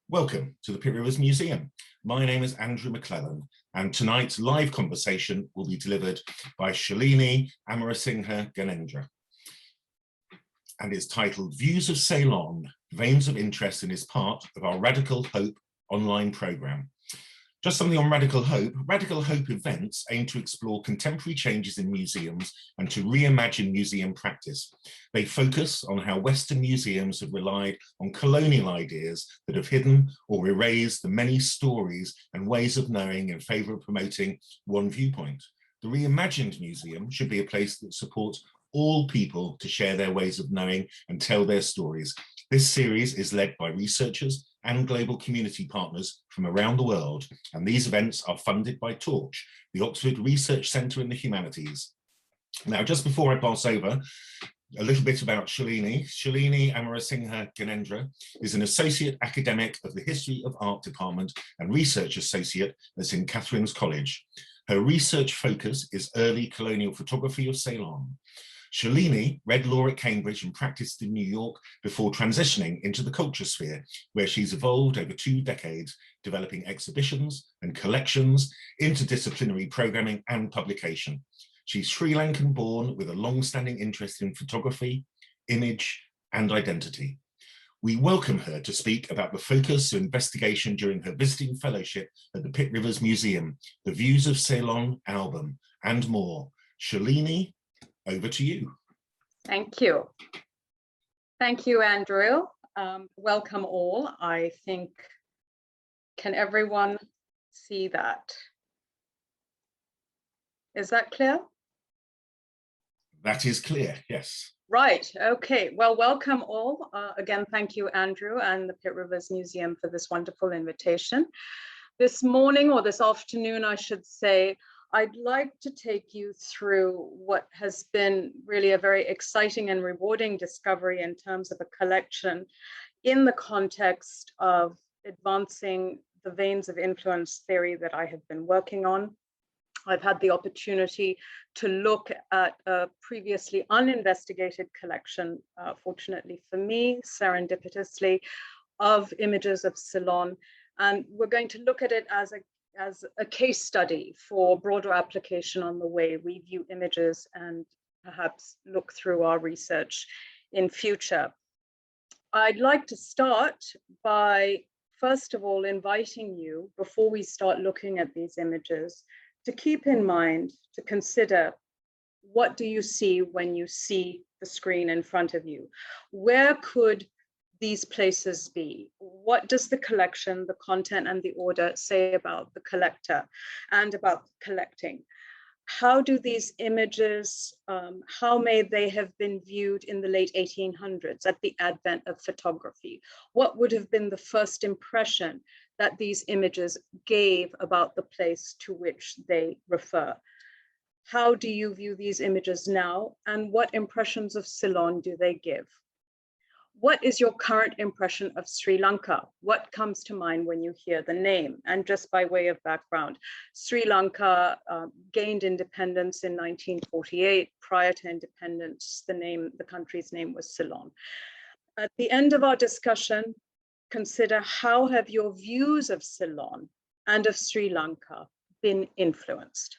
Welcome to the Pitt Rivers Museum. My name is Andrew McClellan, and tonight's live conversation will be delivered by Shalini Ganendra, and is titled Views of Ceylon, Veins of Interest, and is part of our Radical Hope online programme. Just something on Radical Hope. Radical Hope events aim to explore contemporary changes in museums and to reimagine museum practice. They focus on how Western museums have relied on colonial ideas that have hidden or erased the many stories and ways of knowing in favour of promoting one viewpoint. The reimagined museum should be a place that supports all people to share their ways of knowing and tell their stories. This series is led by researchers and global community partners from around the world, and these events are funded by Torch, the Oxford Research Centre in the Humanities. Now, just before I pass over, a little bit about Shalini. Shalini Ganendra is an Associate Academic of the History of Art Department and Research Associate at St Catherine's College. Her research focus is early colonial photography of Ceylon. Shalini read law at Cambridge and practiced in New York before transitioning into the culture sphere, where she's evolved over 2 decades, developing exhibitions and collections, interdisciplinary programming and publication. She's Sri Lankan born with a long-standing interest in photography, image and identity. We welcome her to speak about the focus of investigation during her visiting fellowship at the Pitt Rivers Museum, the Views of Ceylon album and more. Shalini, over to you. Thank you. Thank you, Andrew. Welcome all. I think, can everyone see that? Is that clear? That is clear, yes. Right, okay. Well, welcome all. Again, thank you, Andrew, and the Pitt Rivers Museum for this wonderful invitation. This morning, or this afternoon, I should say, I'd like to take you through what has been really a very exciting and rewarding discovery in terms of a collection in the context of advancing the veins of influence theory that I have been working on. I've had the opportunity to look at a previously uninvestigated collection, fortunately for me, serendipitously, of images of Ceylon. And we're going to look at it as a case study for broader application on the way we view images and perhaps look through our research in future. I'd like to start by, first of all, inviting you, before we start looking at these images, to keep in mind, to consider, what do you see when you see the screen in front of you? Where could these places be? What does the collection, the content and the order say about the collector and about collecting? How do these images, how may they have been viewed in the late 1800s at the advent of photography? What would have been the first impression that these images gave about the place to which they refer? How do you view these images now, and what impressions of Ceylon do they give? What is your current impression of Sri Lanka? What comes to mind when you hear the name? And just by way of background, Sri Lanka gained independence in 1948. Prior to independence, the country's name was Ceylon. At the end of our discussion, consider how have your views of Ceylon and of Sri Lanka been influenced?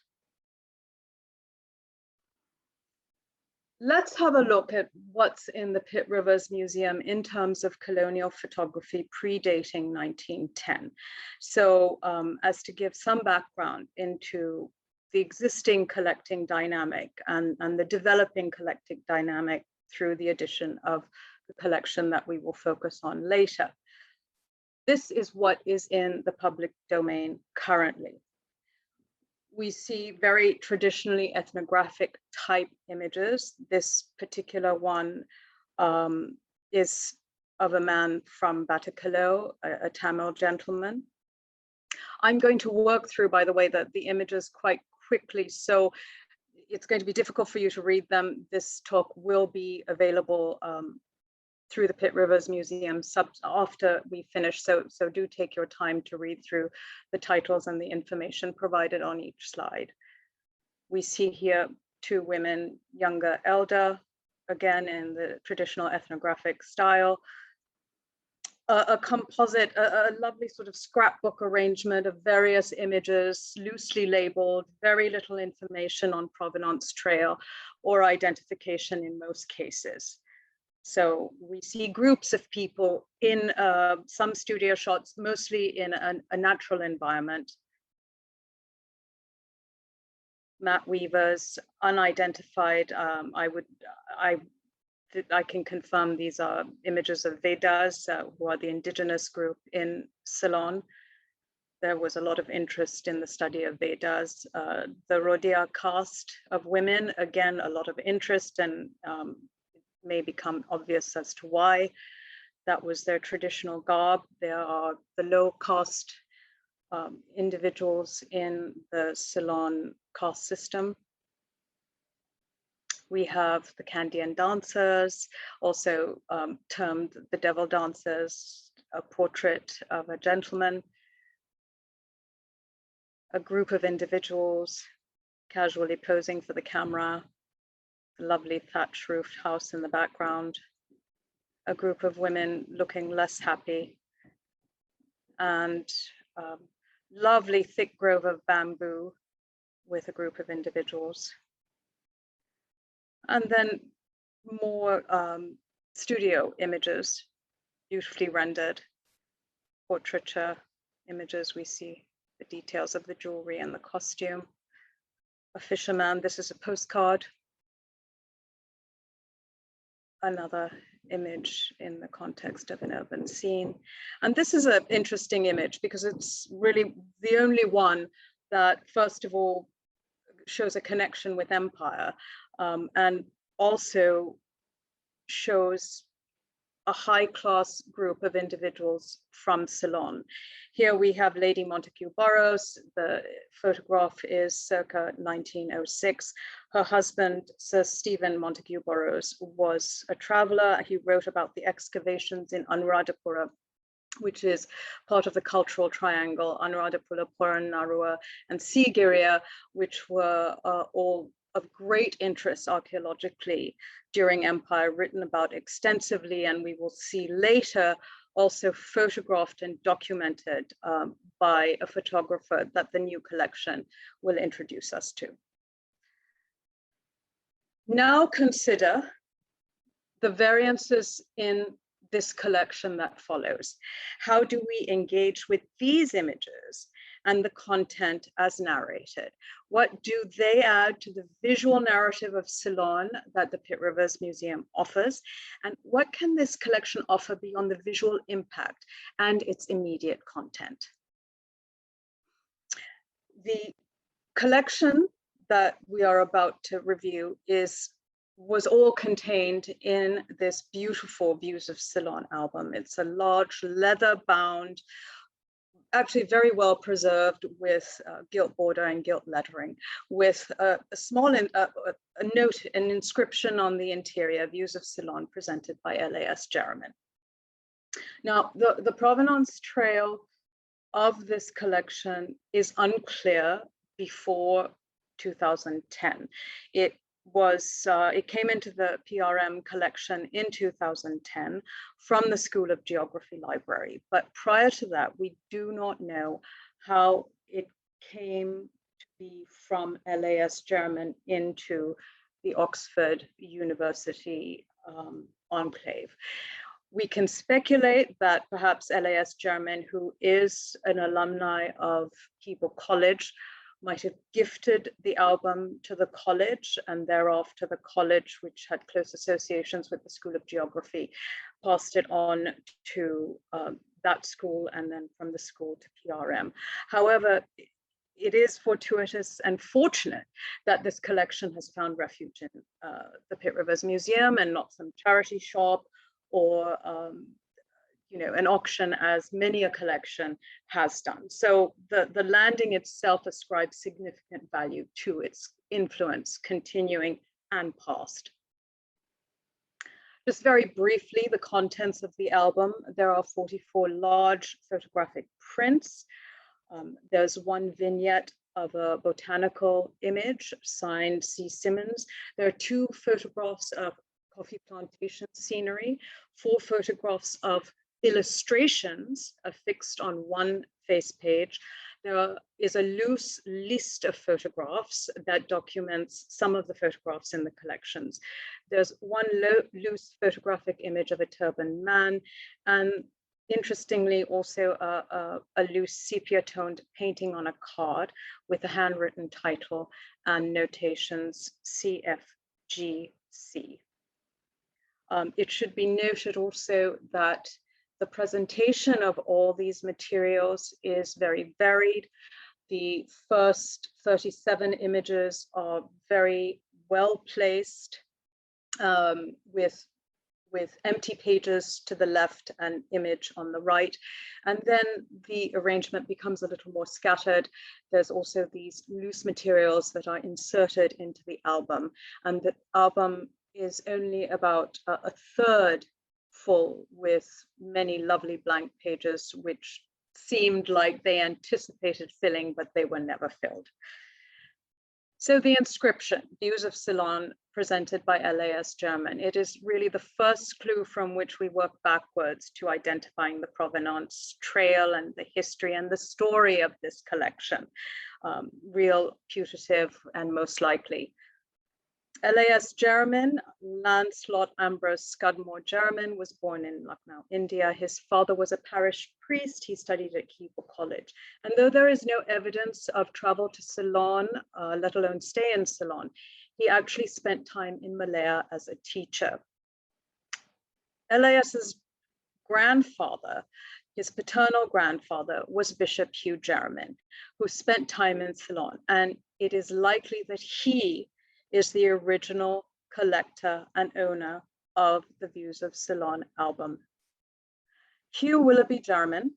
Let's have a look at what's in the Pitt Rivers Museum in terms of colonial photography predating 1910. So as to give some background into the existing collecting dynamic and the developing collecting dynamic through the addition of the collection that we will focus on later. This is what is in the public domain currently. We see very traditionally ethnographic type images. This particular one is of a man from Batticaloa, a Tamil gentleman. I'm going to work through, by the way, the images quite quickly, so it's going to be difficult for you to read them. This talk will be available through the Pitt Rivers Museum after we finish, so do take your time to read through the titles and the information provided on each slide. We see here 2 women, younger, elder, again in the traditional ethnographic style. a composite, a lovely sort of scrapbook arrangement of various images, loosely labeled, very little information on provenance trail or identification in most cases. So we see groups of people in some studio shots, mostly in a natural environment. Mat weavers, unidentified. I can confirm these are images of Vedas, who are the indigenous group in Ceylon. There was a lot of interest in the study of Vedas. The Rhodia caste of women, again, a lot of interest, and may become obvious as to why. That was their traditional garb. There are the low caste individuals in the Ceylon caste system. We have the Candian dancers, also termed the devil dancers, a portrait of a gentleman, a group of individuals casually posing for the camera, a lovely thatch roofed house in the background, a group of women looking less happy, and lovely thick grove of bamboo with a group of individuals. And then more studio images, beautifully rendered portraiture images. We see the details of the jewelry and the costume. A fisherman, this is a postcard. Another image in the context of an urban scene. And this is an interesting image because it's really the only one that, first of all, shows a connection with empire, and also shows a high-class group of individuals from Ceylon. Here we have Lady Montague Burrows. The photograph is circa 1906. Her husband, Sir Stephen Montague Burrows, was a traveler. He wrote about the excavations in Anuradhapura, which is part of the cultural triangle, Anuradhapura, Puran, Narua, and Sigiriya, which were all of great interest archaeologically during empire, written about extensively, and we will see later also photographed and documented by a photographer that the new collection will introduce us to. Now consider the variances in this collection that follows. How do we engage with these images and the content as narrated? What do they add to the visual narrative of Ceylon that the Pitt Rivers Museum offers? And what can this collection offer beyond the visual impact and its immediate content? The collection that we are about to review was all contained in this beautiful Views of Ceylon album. It's a large leather-bound, actually very well preserved, with gilt border and gilt lettering, with a small note, an inscription on the interior, Views of Ceylon, presented by LAS Jermyn. Now, the provenance trail of this collection is unclear before 2010. It came into the PRM collection in 2010 from the School of Geography Library. But prior to that, we do not know how it came to be from LAS Jermyn into the Oxford University enclave. We can speculate that perhaps LAS Jermyn, who is an alumni of Keble College, might have gifted the album to the college, and thereafter the college, which had close associations with the School of Geography, passed it on to that school, and then from the school to PRM. However, it is fortuitous and fortunate that this collection has found refuge in the Pitt Rivers Museum and not some charity shop or an auction, as many a collection has done. So the landing itself ascribes significant value to its influence, continuing and past. Just very briefly, the contents of the album. There are 44 large photographic prints. There's one vignette of a botanical image signed C. Simmons. There are 2 photographs of coffee plantation scenery, 4 photographs of illustrations affixed on one face page. There is a loose list of photographs that documents some of the photographs in the collections. There's one loose photographic image of a turbaned man, and interestingly also a loose sepia-toned painting on a card with a handwritten title and notations CFGC. It should be noted also that the presentation of all these materials is very varied. The first 37 images are very well placed, with empty pages to the left and image on the right. And then the arrangement becomes a little more scattered. There's also these loose materials that are inserted into the album, and the album is only about a third full, with many lovely blank pages which seemed like they anticipated filling, but they were never filled. So the inscription, Views of Ceylon, presented by LAS Jermyn. It is really the first clue from which we work backwards to identifying the provenance trail and the history and the story of this collection, real, putative, and most likely. LAS Jermyn, Lancelot Ambrose Scudmore Jermyn, was born in Lucknow, India. His father was a parish priest. He studied at Keble College. And though there is no evidence of travel to Ceylon, let alone stay in Ceylon, he actually spent time in Malaya as a teacher. LAS's grandfather, his paternal grandfather, was Bishop Hugh Jermyn, who spent time in Ceylon. And it is likely that he is the original collector and owner of the Views of Ceylon album. Hugh Willoughby Jermyn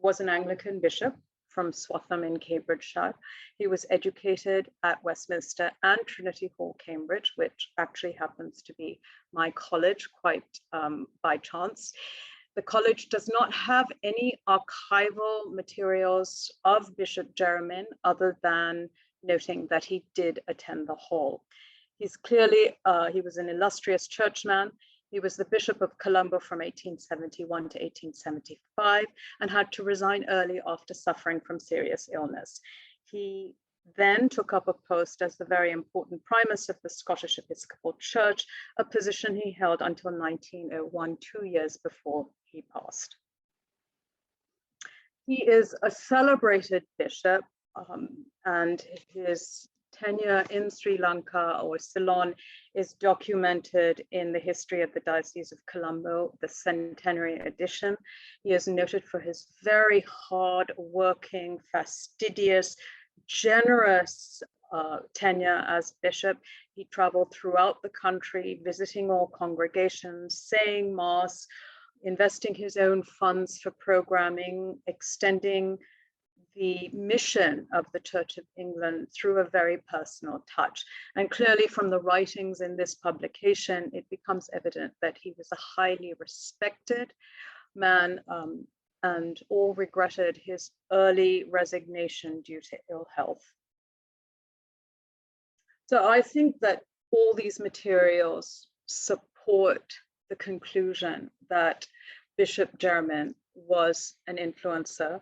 was an Anglican bishop from Swatham in Cambridgeshire. He was educated at Westminster and Trinity Hall, Cambridge, which actually happens to be my college quite by chance. The college does not have any archival materials of Bishop Jermyn other than noting that he did attend the hall. He's clearly, he was an illustrious churchman. He was the Bishop of Colombo from 1871 to 1875 and had to resign early after suffering from serious illness. He then took up a post as the very important primus of the Scottish Episcopal Church, a position he held until 1901, 2 years before he passed. He is a celebrated bishop, and his tenure in Sri Lanka or Ceylon is documented in the history of the Diocese of Colombo, the centenary edition. He is noted for his very hard-working, fastidious, generous tenure as bishop. He traveled throughout the country, visiting all congregations, saying Mass, investing his own funds for programming, extending the mission of the Church of England through a very personal touch. And clearly from the writings in this publication, it becomes evident that he was a highly respected man, and all regretted his early resignation due to ill health. So I think that all these materials support the conclusion that Bishop Jermyn was an influencer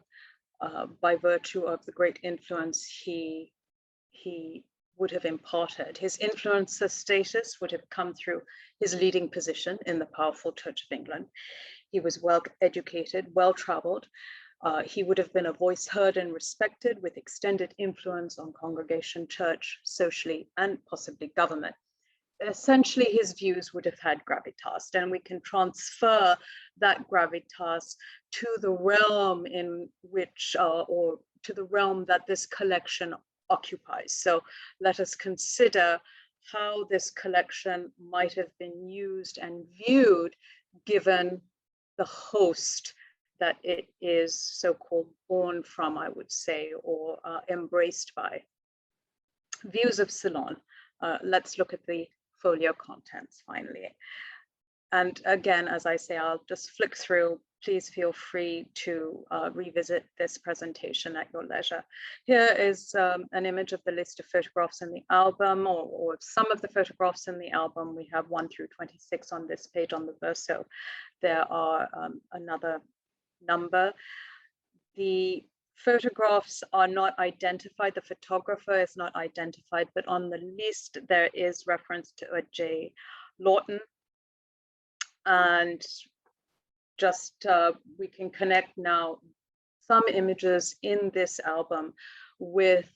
by virtue of the great influence he would have imparted. His influencer status would have come through his leading position in the powerful Church of England. He was well educated, well traveled. He would have been a voice heard and respected with extended influence on congregation, church, socially, and possibly government. Essentially, his views would have had gravitas, and we can transfer that gravitas to the realm in which, or to the realm that this collection occupies. So let us consider how this collection might have been used and viewed given the host that it is so-called born from, I would say, or embraced by. Views of Ceylon. Let's look at the folio contents finally. And again, as I say, I'll just flick through. Please feel free to revisit this presentation at your leisure. Here is an image of the list of photographs in the album, or some of the photographs in the album. We have 1 through 26 on this page on the verso. There are another number. The photographs are not identified. The photographer is not identified, but on the list there is reference to a J. Lawton. And just we can connect now some images in this album with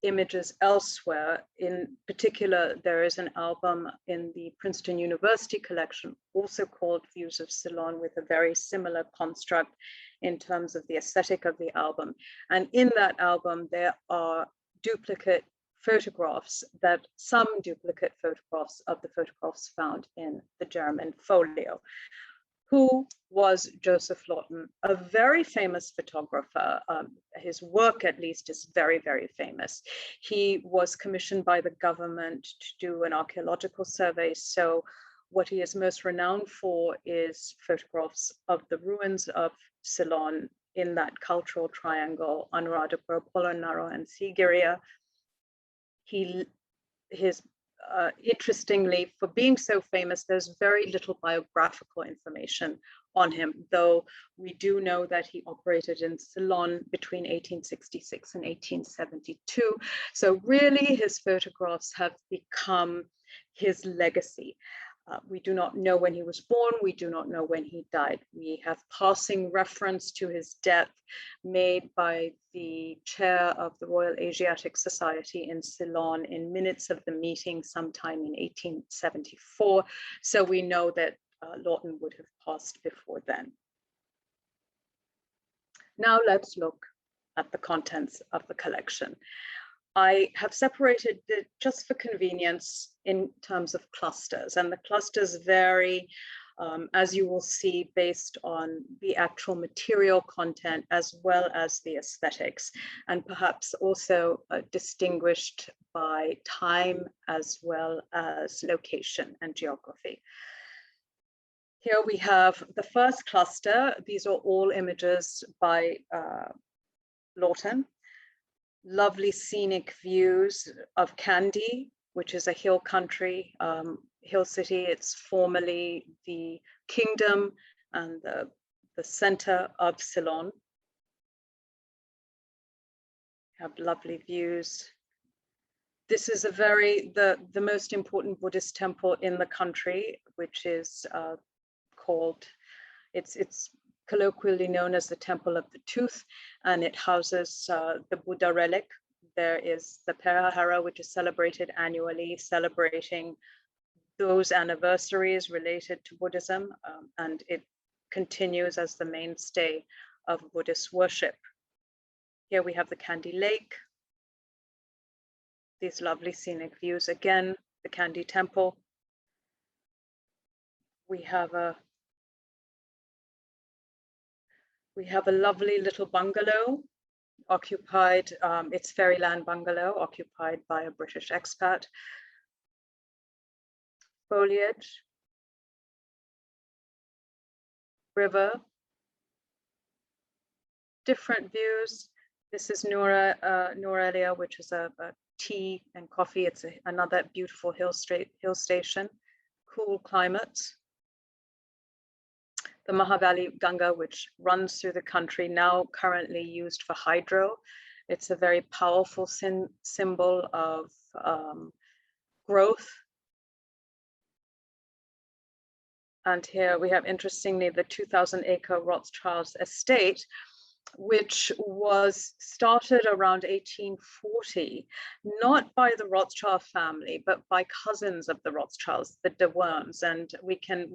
images elsewhere. In particular, there is an album in the Princeton University collection, also called Views of Ceylon, with a very similar construct in terms of the aesthetic of the album. And in that album, there are duplicate photographs, some duplicate photographs of the photographs found in the Jermyn Folio. Who was Joseph Lawton? A very famous photographer. His work, at least, is very, very famous. He was commissioned by the government to do an archaeological survey. So what he is most renowned for is photographs of the ruins of Ceylon in that cultural triangle, Anuradhapura, Polonnaruwa, and Sigiriya. Interestingly, for being so famous, there's very little biographical information on him, though we do know that he operated in Ceylon between 1866 and 1872. So really, his photographs have become his legacy. We do not know when he was born. We do not know when he died. We have passing reference to his death made by the chair of the Royal Asiatic Society in Ceylon in minutes of the meeting sometime in 1874. So we know that Lawton would have passed before then. Now let's look at the contents of the collection. I have separated it just for convenience in terms of clusters, and the clusters vary, as you will see, based on the actual material content as well as the aesthetics, and perhaps also distinguished by time as well as location and geography. Here we have the first cluster. These are all images by Lawton. Lovely scenic views of Kandy, which is a hill country, hill city. It's formerly the kingdom and the center of Ceylon. Have lovely views. This is the most important Buddhist temple in the country, which is called, it's colloquially known as the Temple of the Tooth, and it houses the Buddha relic. There is the Perahara, which is celebrated annually, celebrating those anniversaries related to Buddhism, and it continues as the mainstay of Buddhist worship. Here we have the Kandy Lake, these lovely scenic views. Again, the Kandy Temple. We have a lovely little bungalow occupied, it's Fairyland Bungalow, occupied by a British expat. Foliage, river, different views. This is Norelia, which is a tea and coffee. It's another beautiful hill station, cool climate. The Mahavali Ganga, which runs through the country, now currently used for hydro. It's a very powerful symbol of growth. And here we have, interestingly, the 2,000-acre Rothschild's estate, which was started around 1840, not by the Rothschild family, but by cousins of the Rothschilds, the de Worms. And we can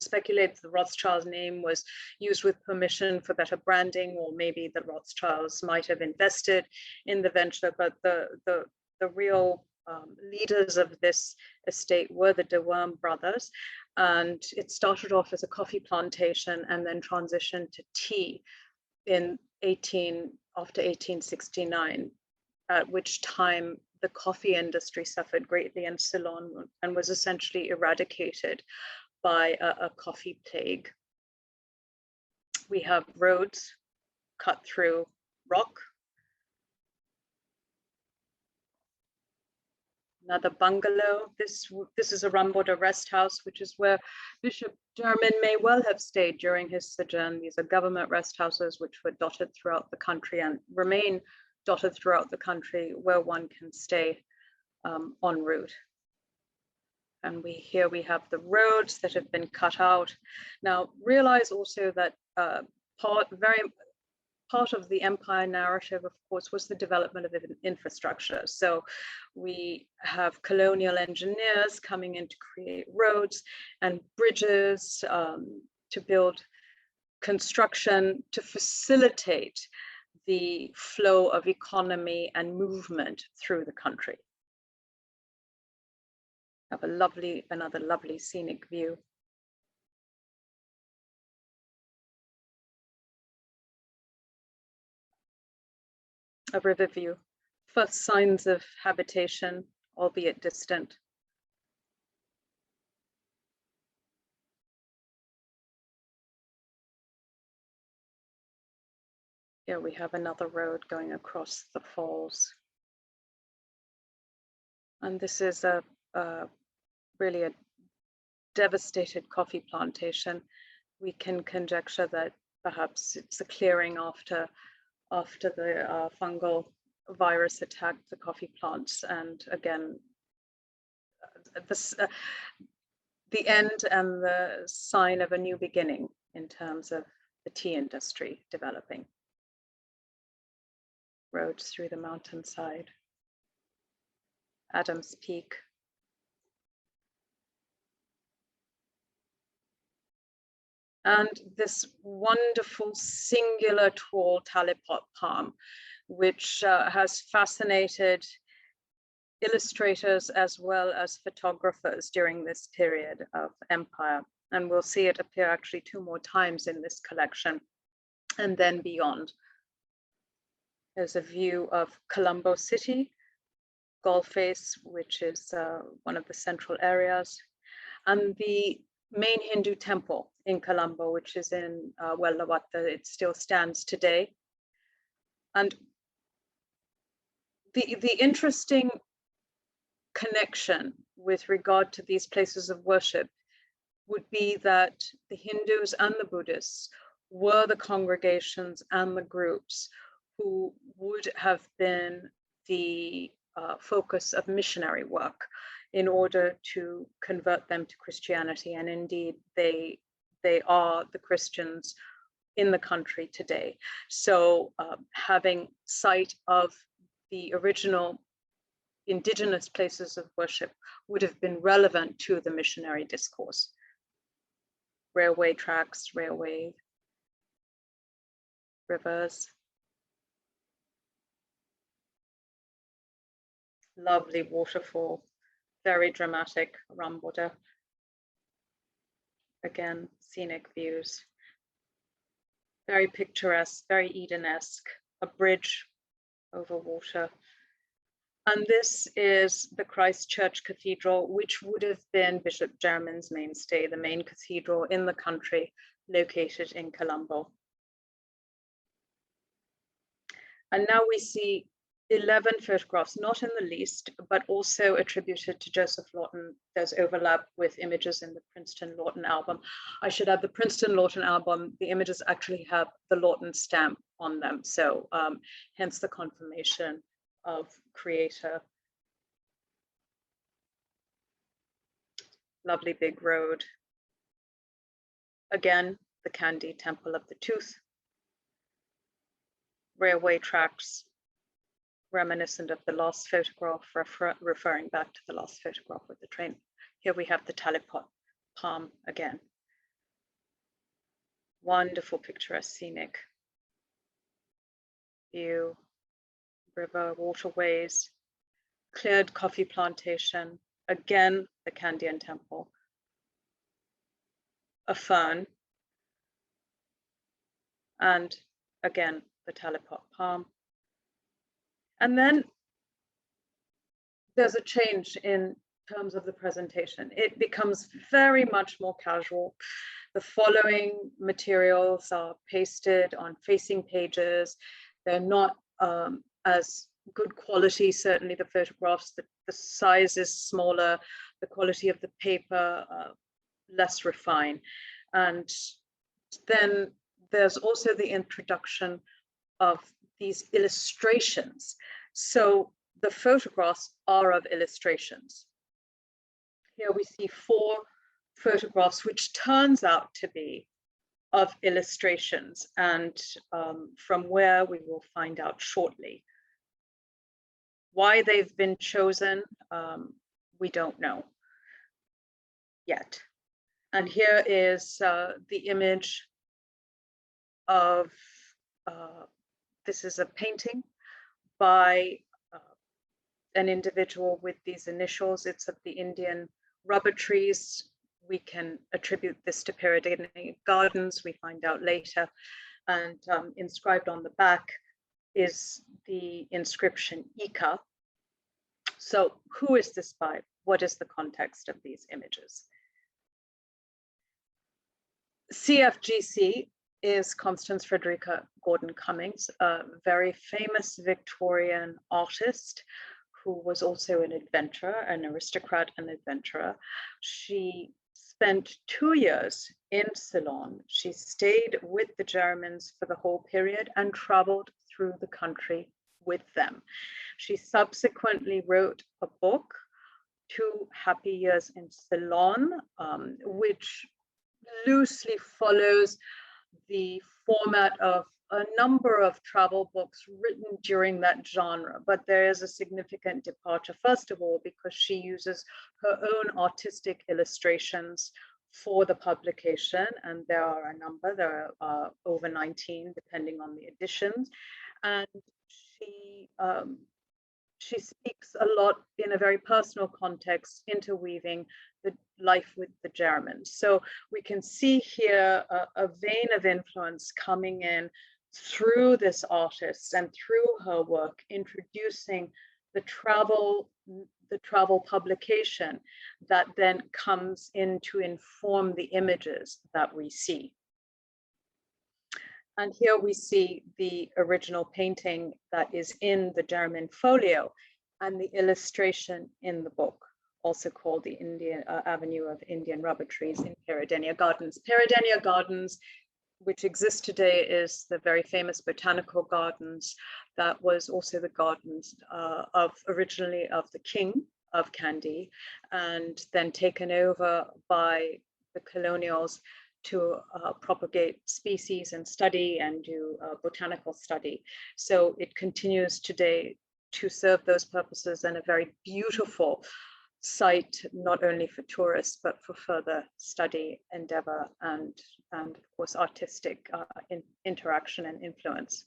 speculate that the Rothschild's name was used with permission for better branding, or maybe the Rothschilds might have invested in the venture, but the real leaders of this estate were the de Worm brothers. And it started off as a coffee plantation and then transitioned to tea after 1869, at which time the coffee industry suffered greatly in Ceylon and was essentially eradicated by a coffee plague. We have roads cut through rock. Another bungalow. This is a Ramboda rest house, which is where Bishop Jermyn may well have stayed during his sojourn. These are government rest houses which were dotted throughout the country and remain dotted throughout the country, where one can stay en route. And here we have the roads that have been cut out. Now, realize also that part of the empire narrative, of course, was the development of infrastructure. So we have colonial engineers coming in to create roads and bridges, to build construction, to facilitate the flow of economy and movement through the country. Have another lovely scenic view. A river view, first signs of habitation, albeit distant. Here we have another road going across the falls. And this is really a devastated coffee plantation. We can conjecture that perhaps it's a clearing after the fungal virus attacked the coffee plants, and again, the end and the sign of a new beginning in terms of the tea industry developing. Roads through the mountainside. Adams Peak. And this wonderful singular tall talipot palm, which has fascinated illustrators as well as photographers during this period of empire. And we'll see it appear actually 2 more times in this collection and then beyond. There's a view of Colombo City, Galface, which is one of the central areas, and the main Hindu temple in Colombo, which is in Lawata. It still stands today. And the interesting connection with regard to these places of worship would be that the Hindus and the Buddhists were the congregations and the groups who would have been the focus of missionary work in order to convert them to Christianity. And indeed, they are the Christians in the country today. So having sight of the original indigenous places of worship would have been relevant to the missionary discourse. Railway tracks, railway, rivers. Lovely waterfall, very dramatic, Ramboda. Again, scenic views. Very picturesque, very Eden-esque, a bridge over water. And this is the Christ Church Cathedral, which would have been Bishop Jermyn's mainstay, the main cathedral in the country, located in Colombo. And now we see 11 photographs, not in the least, but also attributed to Joseph Lawton. There's overlap with images in the Princeton Lawton album. I should add, the Princeton Lawton album, the images actually have the Lawton stamp on them. So hence the confirmation of creator. Lovely big road. Again, the Kandy Temple of the Tooth. Railway tracks, reminiscent of the last photograph, referring back to the last photograph with the train. Here we have the Talipot palm again. Wonderful picturesque scenic view, river, waterways, cleared coffee plantation, again, the Kandian temple, a fern, and again, the Talipot palm. And then there's a change in terms of the presentation. It becomes very much more casual. The following materials are pasted on facing pages. They're not as good quality. Certainly the photographs, the size is smaller, the quality of the paper less refined. And then there's also the introduction of these illustrations. So the photographs are of illustrations. Here we see 4 photographs, which turns out to be of illustrations, and from where we will find out shortly. Why they've been chosen, we don't know yet. And here is the image of, this is a painting by an individual with these initials. It's of the Indian rubber trees. We can attribute this to Peridanian gardens, we find out later. And inscribed on the back is the inscription Ika. So who is this by? What is the context of these images? CFGC is Constance Frederica Gordon Cummings, a very famous Victorian artist who was also an adventurer, an aristocrat and adventurer. She spent 2 years in Ceylon. She stayed with the Jermyns for the whole period and traveled through the country with them. She subsequently wrote a book, 2 Happy Years in Ceylon, which loosely follows the format of a number of travel books written during that genre, but there is a significant departure, first of all, because she uses her own artistic illustrations for the publication, and there are a number, there are over 19, depending on the editions, and she speaks a lot in a very personal context, interweaving the life with the Jermyns. So we can see here a vein of influence coming in through this artist and through her work, introducing the travel publication that then comes in to inform the images that we see. And here we see the original painting that is in the Jermyn Folio and the illustration in the book, also called the Indian Avenue of Indian Rubber Trees in Peridania Gardens. Peridania Gardens, which exist today, is the very famous botanical gardens that was also the gardens originally of the King of Kandy, and then taken over by the colonials to propagate species and study and do botanical study. So it continues today to serve those purposes, and a very beautiful site, not only for tourists, but for further study, endeavor, and of course, artistic interaction and influence.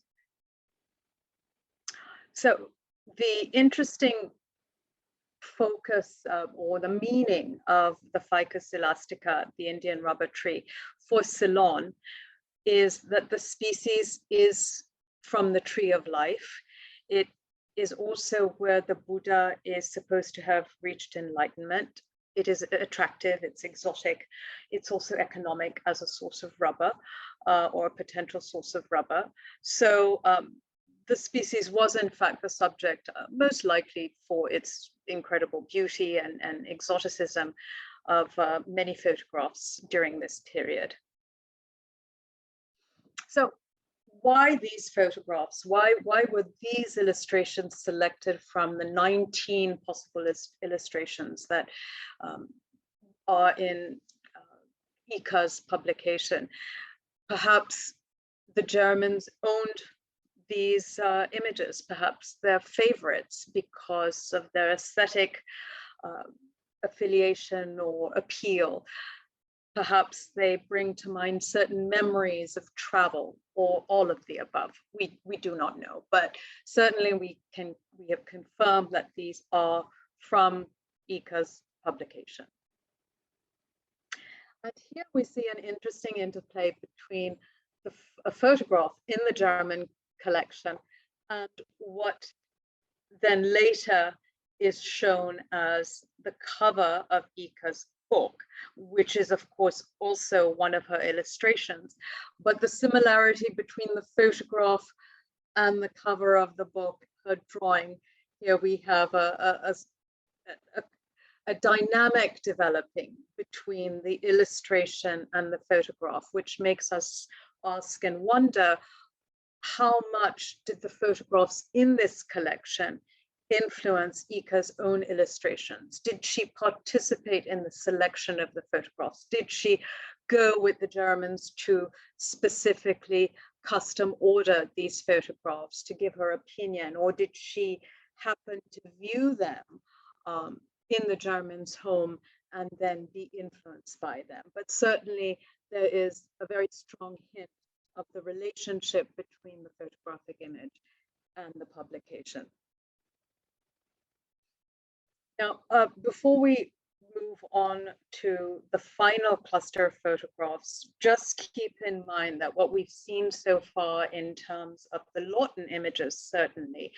So the interesting focus or the meaning of the Ficus elastica, the Indian rubber tree, for Ceylon is that the species is from the tree of life. It is also where the Buddha is supposed to have reached enlightenment. It is attractive, it's exotic, it's also economic as a source of rubber or a potential source of rubber. So the species was in fact the subject, most likely for its incredible beauty and exoticism, of many photographs during this period. So why these photographs? Why were these illustrations selected from the 19 possible illustrations that are in Ika's publication? Perhaps the Jermyns owned these images, perhaps their favorites because of their aesthetic affiliation or appeal. Perhaps they bring to mind certain memories of travel, or all of the above. We do not know, but certainly we have confirmed that these are from Ika's publication. And here we see an interesting interplay between a photograph in the Jermyn collection and what then later is shown as the cover of Ika's book, which is of course also one of her illustrations. But the similarity between the photograph and the cover of the book, her drawing, here we have a dynamic developing between the illustration and the photograph, which makes us ask and wonder, how much did the photographs in this collection influence Ika's own illustrations? Did she participate in the selection of the photographs? Did she go with the Germans to specifically custom order these photographs to give her opinion, or did she happen to view them in the Germans' home and then be influenced by them? But certainly there is a very strong hint of the relationship between the photographic image and the publication. Now, before we move on to the final cluster of photographs, just keep in mind that what we've seen so far in terms of the Lawton images, certainly,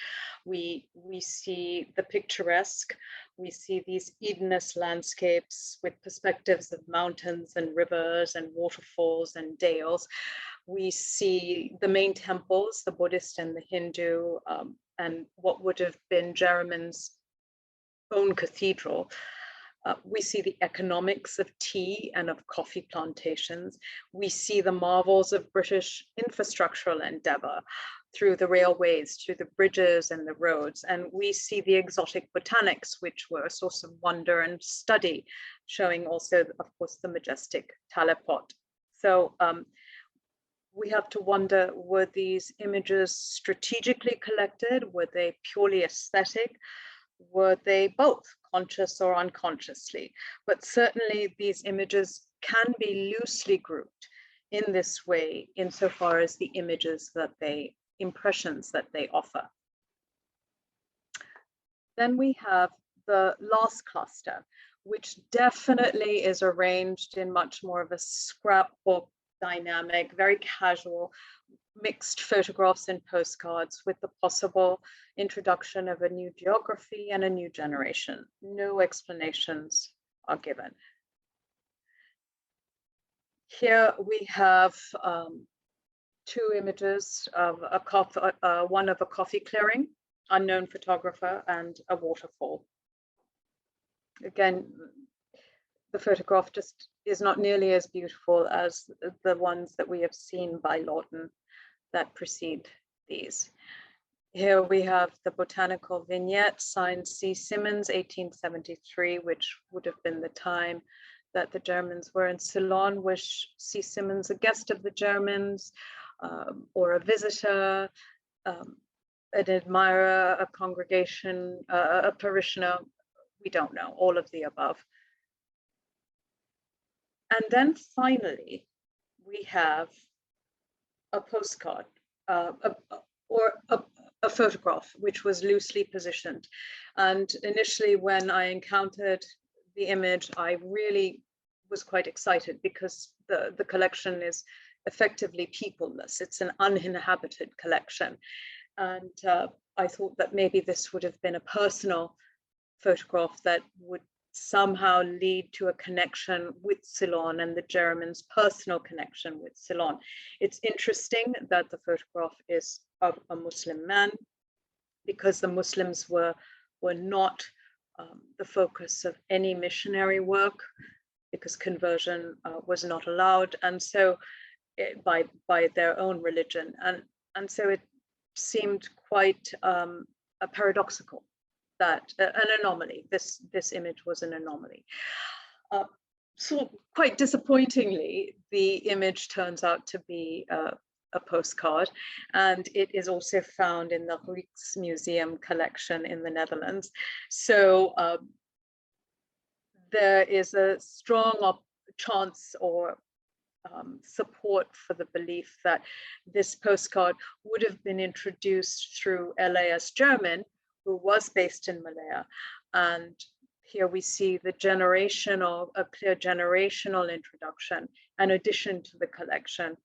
we see the picturesque, we see these Edenist landscapes with perspectives of mountains and rivers and waterfalls and dales. We see the main temples, the Buddhist and the Hindu, and what would have been Jermyn's own cathedral. We see the economics of tea and of coffee plantations. We see the marvels of British infrastructural endeavor through the railways, through the bridges and the roads. And we see the exotic botanics, which were a source of wonder and study, showing also, of course, the majestic talipot. So we have to wonder, were these images strategically collected? Were they purely aesthetic? Were they both, conscious or unconsciously? But certainly these images can be loosely grouped in this way, insofar as the images that they, impressions that they offer. Then we have the last cluster, which definitely is arranged in much more of a scrapbook dynamic, very casual, mixed photographs and postcards with the possible introduction of a new geography and a new generation. No explanations are given. Here we have two images of one of a coffee clearing, unknown photographer, and a waterfall. Again, the photograph just is not nearly as beautiful as the ones that we have seen by Lawton that precede these. Here we have the botanical vignette signed C. Symonds, 1873, which would have been the time that the Germans were in Ceylon. Was C. Symonds a guest of the Germans or a visitor, an admirer, a congregation, a parishioner? We don't know, all of the above. And then finally, we have a postcard or a photograph, which was loosely positioned. And initially, when I encountered the image, I really was quite excited, because the collection is effectively peopleless. It's an uninhabited collection. And I thought that maybe this would have been a personal photograph that would somehow lead to a connection with Ceylon and the Germans' personal connection with Ceylon. It's interesting that the photograph is of a Muslim man, because the Muslims were not the focus of any missionary work, because conversion was not allowed, and so by their own religion, and so it seemed quite a paradoxical, that an anomaly. This image was an anomaly. So quite disappointingly, the image turns out to be a postcard, and it is also found in the Rijksmuseum collection in the Netherlands. So there is a strong chance or support for the belief that this postcard would have been introduced through Elias Jermyn, who was based in Malaya. And here we see a clear generational introduction, an addition to the collection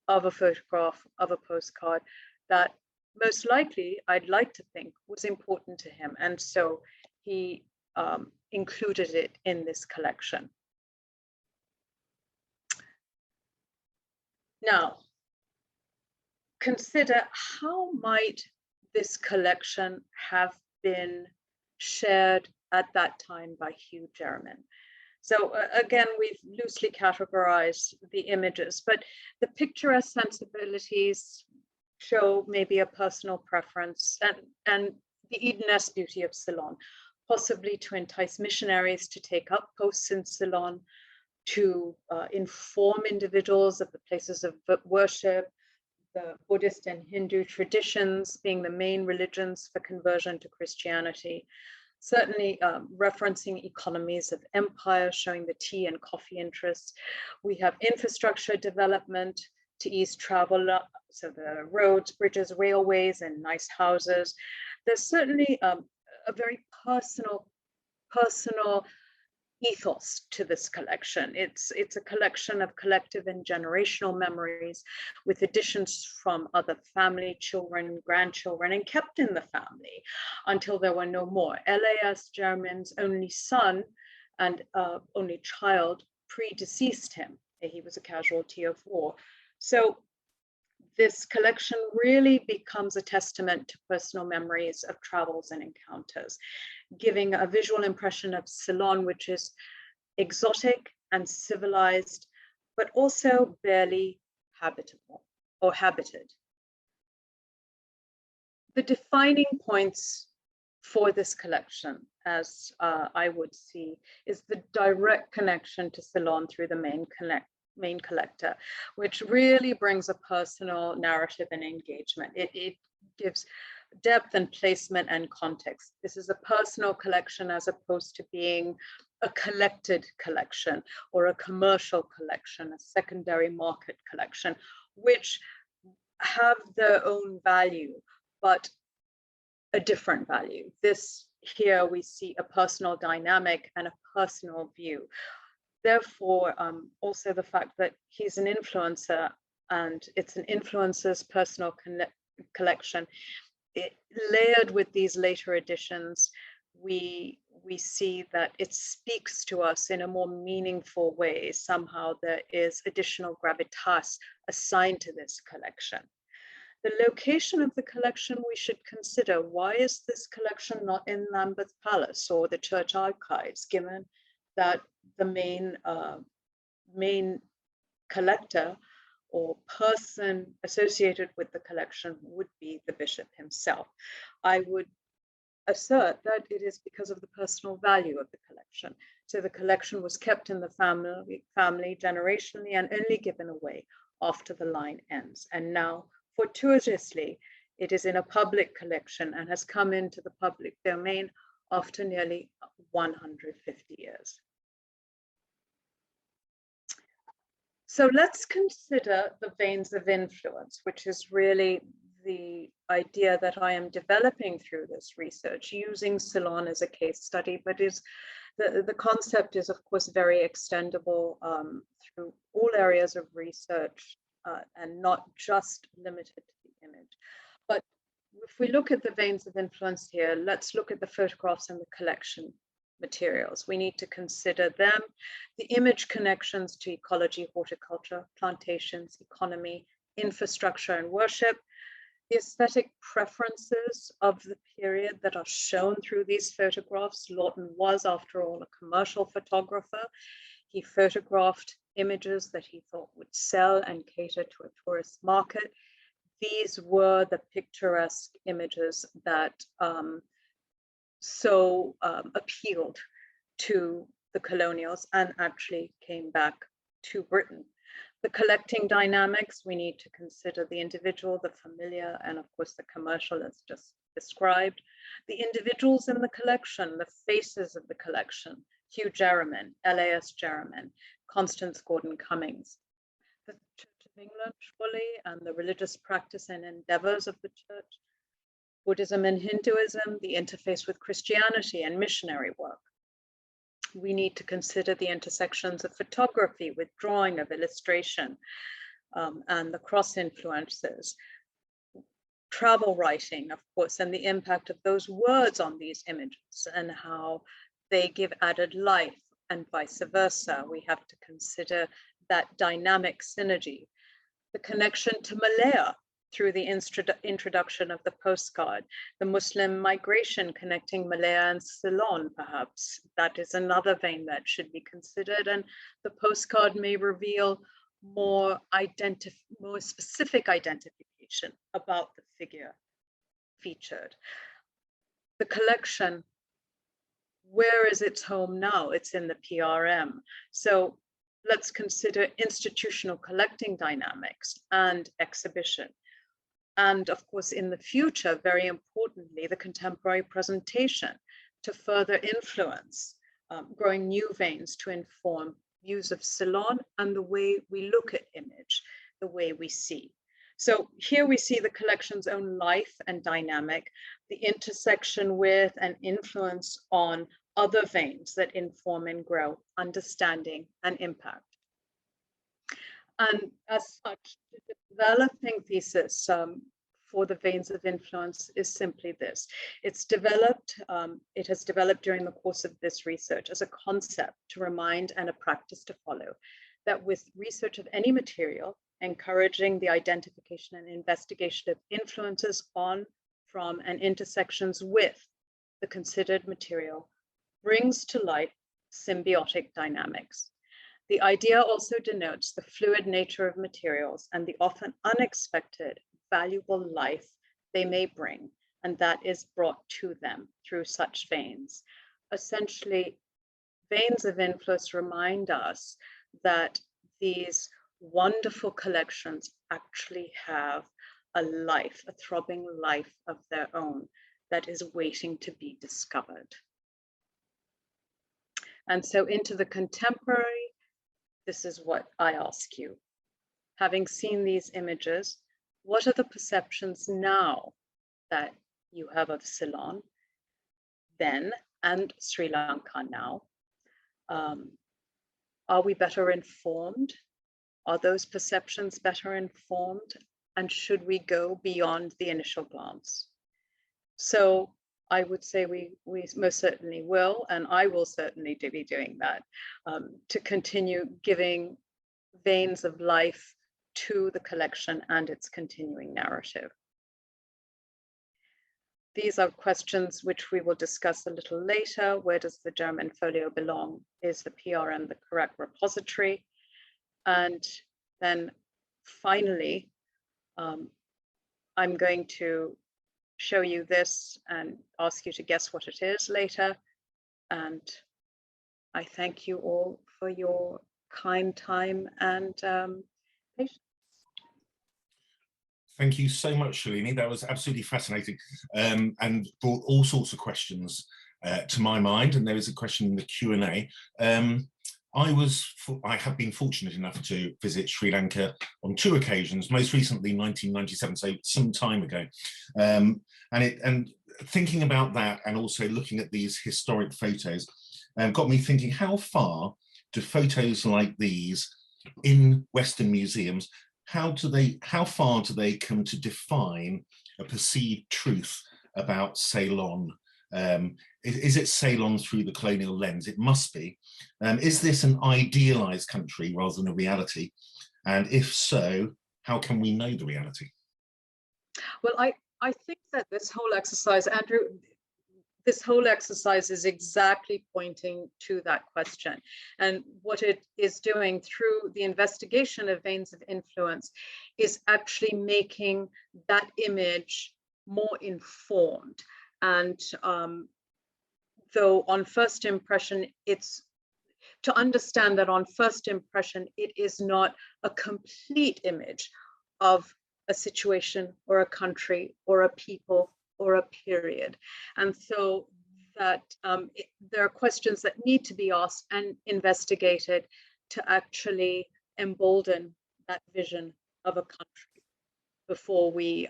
of a photograph, of a postcard, that most likely, I'd like to think, was important to him. And so he included it in this collection. Now, consider how might this collection have been shared at that time by Hugh Jermyn. So again, we've loosely categorized the images, but the picturesque sensibilities show maybe a personal preference and the Edenesque beauty of Ceylon, possibly to entice missionaries to take up posts in Ceylon, to inform individuals of the places of worship, the Buddhist and Hindu traditions being the main religions for conversion to Christianity. Certainly referencing economies of empire, showing the tea and coffee interests. We have infrastructure development to ease travel, so the roads, bridges, railways, and nice houses. There's certainly a very personal ethos to this collection. It's a collection of collective and generational memories with additions from other family, children, grandchildren, and kept in the family until there were no more. L.A.S. Jermyn's only son and only child predeceased him. He was a casualty of war. So this collection really becomes a testament to personal memories of travels and encounters, giving a visual impression of Ceylon, which is exotic and civilized, but also barely habitable or habited. The defining points for this collection, as I would see, is the direct connection to Ceylon through the main collector, which really brings a personal narrative and engagement. It gives depth and placement and context. This is a personal collection as opposed to being a collected collection or a commercial collection, a secondary market collection, which have their own value, but a different value. This here we see a personal dynamic and a personal view. Therefore, also the fact that he's an influencer and it's an influencer's personal collection, layered with these later editions, we see that it speaks to us in a more meaningful way. Somehow there is additional gravitas assigned to this collection. The location of the collection we should consider. Why is this collection not in Lambeth Palace or the church archives, given that the main collector or person associated with the collection would be the bishop himself? I would assert that it is because of the personal value of the collection. So the collection was kept in the family generationally and only given away after the line ends. And now, fortuitously, it is in a public collection and has come into the public domain after nearly 150 years. So let's consider the veins of influence, which is really the idea that I am developing through this research, using Ceylon as a case study, but the concept is, of course, very extendable through all areas of research and not just limited to the image. But if we look at the veins of influence here, let's look at the photographs and the collection materials. We need to consider them, the image connections to ecology, horticulture, plantations, economy, infrastructure, and worship, the aesthetic preferences of the period that are shown through these photographs. Lawton was, after all, a commercial photographer. He photographed images that he thought would sell and cater to a tourist market. These were the picturesque images that appealed to the colonials and actually came back to Britain. The collecting dynamics, we need to consider the individual, the familiar, and of course the commercial as just described. The individuals in the collection, the faces of the collection, Hugh Jermyn, L.A.S. Jermyn, Constance Gordon Cummings. The Church of England, surely, and the religious practice and endeavors of the church. Buddhism and Hinduism, the interface with Christianity and missionary work. We need to consider the intersections of photography with drawing, of illustration, and the cross influences. travel writing, of course, and the impact of those words on these images and how they give added life and vice versa. We have to consider that dynamic synergy, the connection to Malaya through the introduction of the postcard, the Muslim migration connecting Malaya and Ceylon, perhaps. That is another vein that should be considered, and the postcard may reveal more specific identification about the figure featured. The collection, where is its home now? It's in the PRM. So let's consider institutional collecting dynamics and exhibition. And of course, in the future, very importantly, the contemporary presentation to further influence, growing new veins to inform views of Ceylon and the way we look at image, the way we see. So here we see the collection's own life and dynamic, the intersection with and influence on other veins that inform and grow understanding and impact. And as such, the developing thesis for the veins of influence is simply this. It has developed during the course of this research as a concept to remind and a practice to follow, that with research of any material, encouraging the identification and investigation of influences on, from, and intersections with the considered material brings to light symbiotic dynamics. The idea also denotes the fluid nature of materials and the often unexpected, valuable life they may bring, and that is brought to them through such veins. Essentially, veins of influence remind us that these wonderful collections actually have a life, a throbbing life of their own that is waiting to be discovered. And so into the contemporary, this is what I ask you. Having seen these images, what are the perceptions now that you have of Ceylon then and Sri Lanka now? Are we better informed? Are those perceptions better informed? And should we go beyond the initial glance? So I would say we most certainly will, and I will certainly be doing that, to continue giving veins of life to the collection and its continuing narrative. These are questions which we will discuss a little later. Where does the Jermyn Folio belong? Is the PRM the correct repository? And then finally, I'm going to show you this and ask you to guess what it is later. And I thank you all for your kind time and patience. Thank you so much, Shalini. That was absolutely fascinating and brought all sorts of questions to my mind. And there is a question in the Q&A. I have been fortunate enough to visit Sri Lanka on 2 occasions, most recently 1997, so some time ago. And thinking about that and also looking at these historic photos got me thinking, how far do photos like these in Western museums, how far do they come to define a perceived truth about Ceylon? Is it Ceylon through the colonial lens? It must be. Is this an idealized country rather than a reality? And if so, how can we know the reality? Well, I think that this whole exercise, Andrew, this whole exercise is exactly pointing to that question. And what it is doing through the investigation of veins of influence is actually making that image more informed. And though on first impression, it's to understand that on first impression, it is not a complete image of a situation or a country or a people or a period. And so that there are questions that need to be asked and investigated to actually embolden that vision of a country before we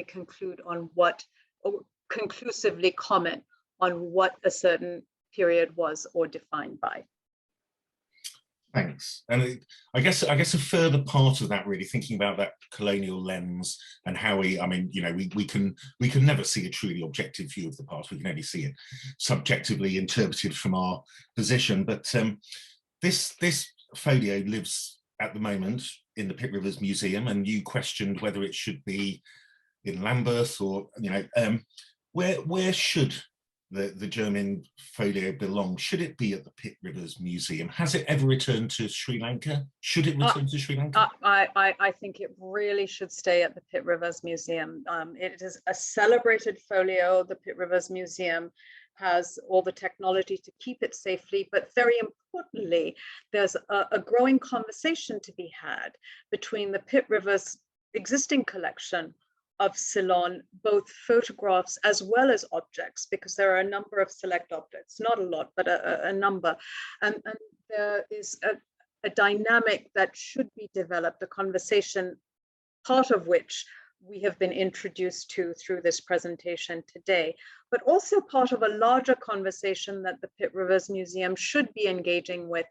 conclude on what, or conclusively comment on what a certain period was or defined by. Thanks. And I guess a further part of that, really thinking about that colonial lens and how I mean, you know, we can never see a truly objective view of the past. We can only see it subjectively interpreted from our position. But this folio lives at the moment in the Pitt Rivers Museum, and you questioned whether it should be in Lambeth or, you know, where should the Jermyn Folio belong? Should it be at the Pitt Rivers Museum? Has it ever returned to Sri Lanka? Should it return to Sri Lanka? I think it really should stay at the Pitt Rivers Museum. It is a celebrated folio. The Pitt Rivers Museum has all the technology to keep it safely, but very importantly, there's a growing conversation to be had between the Pitt Rivers existing collection of Ceylon, both photographs as well as objects, because there are a number of select objects, not a lot, but a number. And there is a dynamic that should be developed, a conversation, part of which we have been introduced to through this presentation today, but also part of a larger conversation that the Pitt Rivers Museum should be engaging with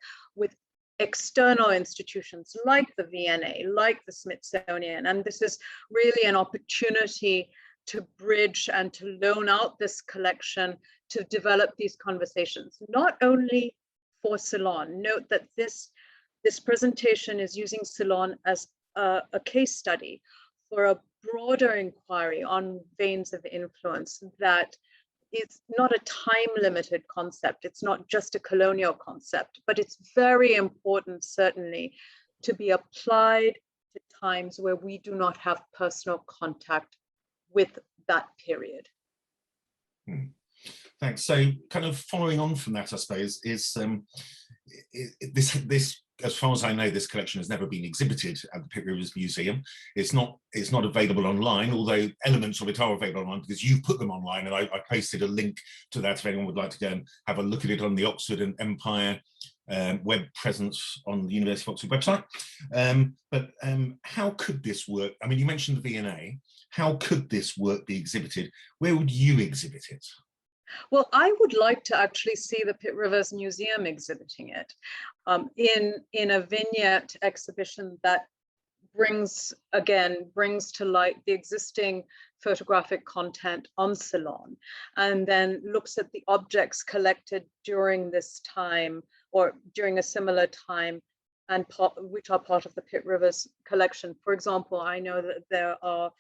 external institutions like the V&A, like the Smithsonian. And this is really an opportunity to bridge and to loan out this collection to develop these conversations, not only for Ceylon. Note that this presentation is using Ceylon as a case study for a broader inquiry on veins of influence that it's not a time-limited concept. It's not just a colonial concept, but it's very important, certainly, to be applied to times where we do not have personal contact with that period. Thanks. So, kind of following on from that, I suppose, is this. As far as I know, this collection has never been exhibited at the Pitt Rivers Museum. It's not available online, although elements of it are available online because you put them online, and I posted a link to that if anyone would like to go and have a look at it on the Oxford and Empire web presence on the University of Oxford website. But how could this work? I mean, you mentioned the V&A. How could this work be exhibited? Where would you exhibit it? Well, I would like to actually see the Pitt Rivers Museum exhibiting it in a vignette exhibition that brings to light the existing photographic content on Ceylon, and then looks at the objects collected during this time or during a similar time, and which are part of the Pitt Rivers collection. For example, I know that there are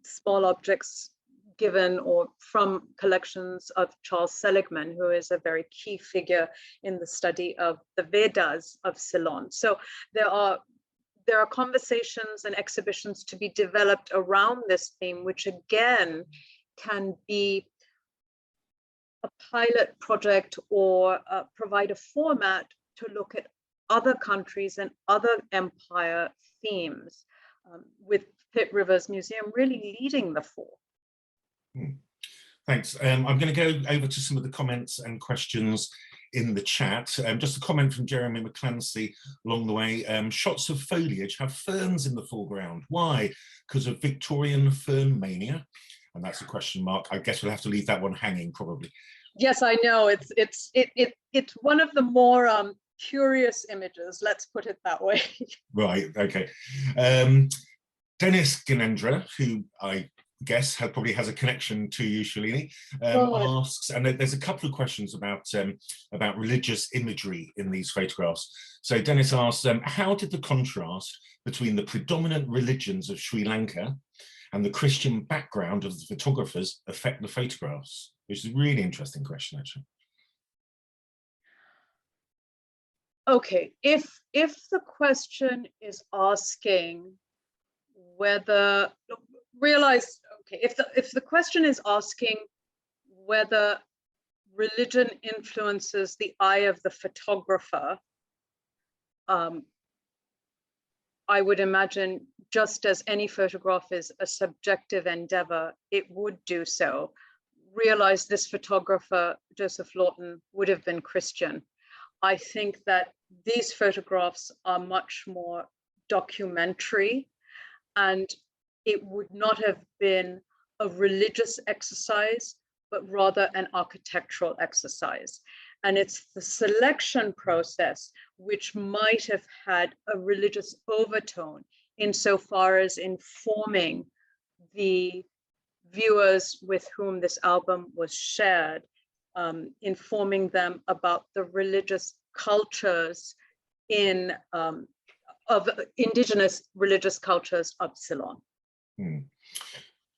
small objects given or from collections of Charles Seligman, who is a very key figure in the study of the Vedas of Ceylon. So there are conversations and exhibitions to be developed around this theme, which again can be a pilot project or provide a format to look at other countries and other empire themes, with Pitt Rivers Museum really leading the fore. Thanks. I'm going to go over to some of the comments and questions in the chat. Just a comment from Jeremy McClancy along the way. Shots of foliage have ferns in the foreground. Why? Because of Victorian fern mania? And that's a question mark. I guess we'll have to leave that one hanging, probably. Yes, I know. It's one of the more curious images. Let's put it that way. Right. Okay. Dennis Ganendra, who I guess probably has a connection to you, Shalini, asks, and there's a couple of questions about religious imagery in these photographs. So Dennis asks, how did the contrast between the predominant religions of Sri Lanka and the Christian background of the photographers affect the photographs? Which is a really interesting question, actually. Okay, if the question is asking whether if the question is asking whether religion influences the eye of the photographer, I would imagine just as any photograph is a subjective endeavor, it would do so. Realize this photographer, Joseph Lawton, would have been Christian. I think that these photographs are much more documentary, and it would not have been a religious exercise, but rather an architectural exercise. And it's the selection process which might have had a religious overtone insofar as informing the viewers with whom this album was shared, informing them about the religious cultures of indigenous religious cultures of Ceylon.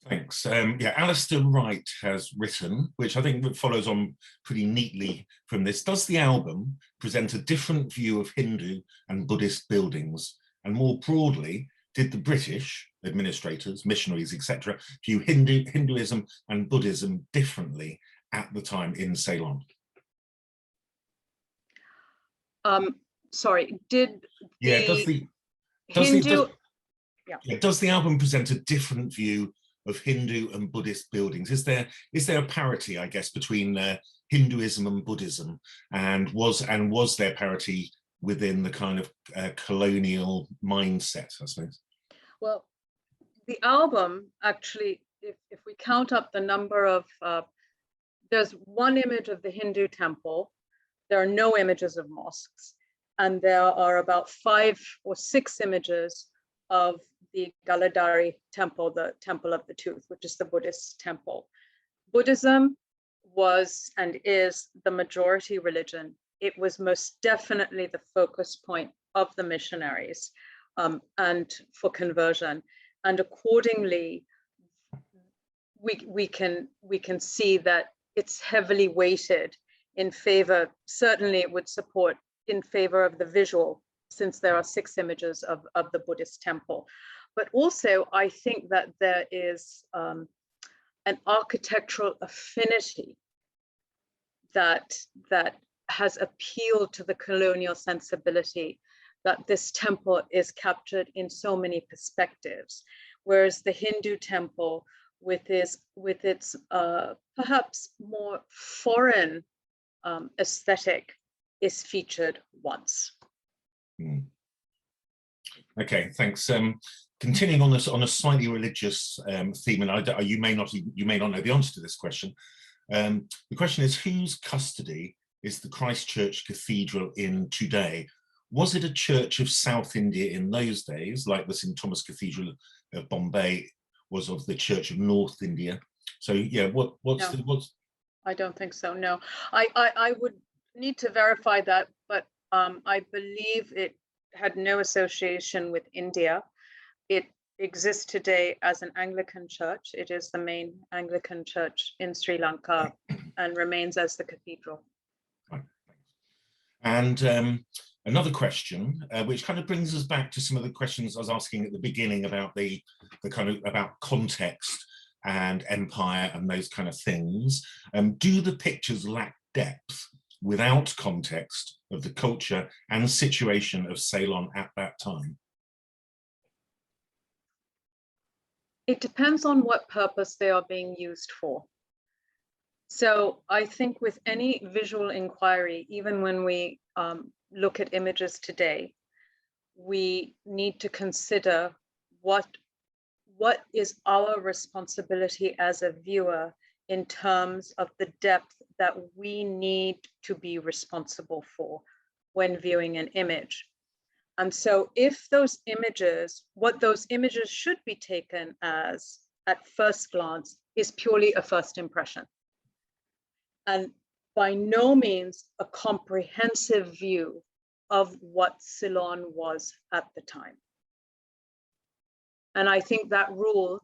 Thanks. Yeah, Alistair Wright has written, which I think follows on pretty neatly from this. Does the album present a different view of Hindu and Buddhist buildings? And more broadly, did the British administrators, missionaries, etc., view Hinduism and Buddhism differently at the time in Ceylon? Sorry, did the does the album present a different view of Hindu and Buddhist buildings? Is there a parity, I guess, between Hinduism and Buddhism, and was there parity within the kind of colonial mindset, I suppose? Well, the album actually, if we count up the number of, there's one image of the Hindu temple, there are no images of mosques, and there are about 5 or 6 images of the Galadari temple, the temple of the tooth, which is the Buddhist temple. Buddhism was and is the majority religion. It was most definitely the focus point of the missionaries and for conversion. And accordingly, we can see that it's heavily weighted in favor, certainly it would support in favor of the visual, since there are 6 images of the Buddhist temple. But also, I think that there is an architectural affinity that has appealed to the colonial sensibility, that this temple is captured in so many perspectives, whereas the Hindu temple, with its perhaps more foreign aesthetic, is featured once. Okay, thanks. Continuing on a slightly religious theme, and you may not know the answer to this question. The question is, whose custody is the Christchurch Cathedral in today? Was it a church of South India in those days, like the St. Thomas Cathedral of Bombay was of the Church of North India? So yeah, what's I don't think so. No, I would need to verify that, but I believe it had no association with India. It exists today as an Anglican church. It is the main Anglican church in Sri Lanka and remains as the cathedral. And another question, which kind of brings us back to some of the questions I was asking at the beginning about the kind of about context and empire and those kind of things. Do the pictures lack depth without context of the culture and situation of Ceylon at that time? It depends on what purpose they are being used for. So I think with any visual inquiry, even when we look at images today, we need to consider what is our responsibility as a viewer in terms of the depth that we need to be responsible for when viewing an image. And so if those images, what those images should be taken as at first glance is purely a first impression, and by no means a comprehensive view of what Ceylon was at the time. And I think that rule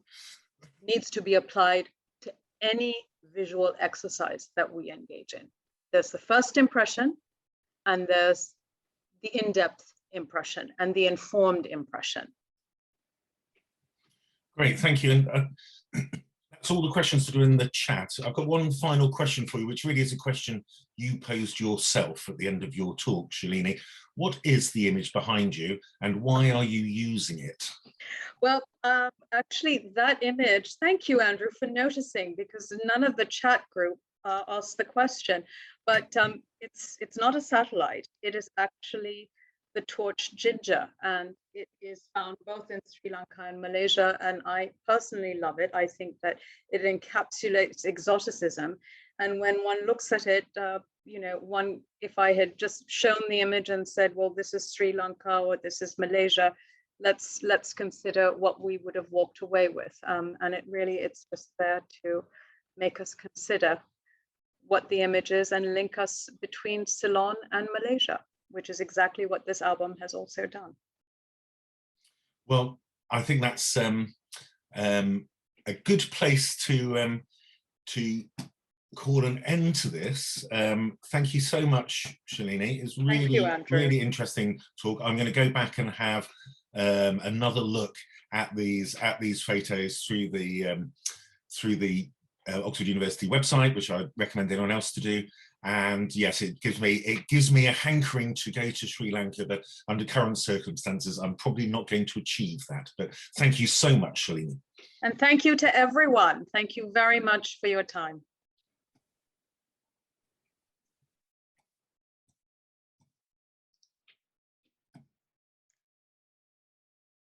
needs to be applied to any visual exercise that we engage in. There's the first impression, and there's the in-depth impression and the informed impression. Great, thank you. And that's all the questions that are in the chat. I've got one final question for you, which really is a question you posed yourself at the end of your talk, Shalini. What is the image behind you and why are you using it? Well, actually that image, thank you, Andrew, for noticing, because none of the chat group asked the question, but it's not a satellite. It is actually the torch ginger, and it is found both in Sri Lanka and Malaysia, and I personally love it. I think that it encapsulates exoticism, and when one looks at it, you know, if I had just shown the image and said, well, this is Sri Lanka or this is Malaysia, let's consider what we would have walked away with. And it's just there to make us consider what the image is and link us between Ceylon and Malaysia, which is exactly what this album has also done. Well, I think that's a good place to call an end to this. Thank you so much, Shalini. It's really interesting talk. I'm going to go back and have another look at these photos through the Oxford University website, which I recommend anyone else to do. And yes, it gives me a hankering to go to Sri Lanka, but under current circumstances, I'm probably not going to achieve that. But thank you so much, Shalini. And thank you to everyone. Thank you very much for your time.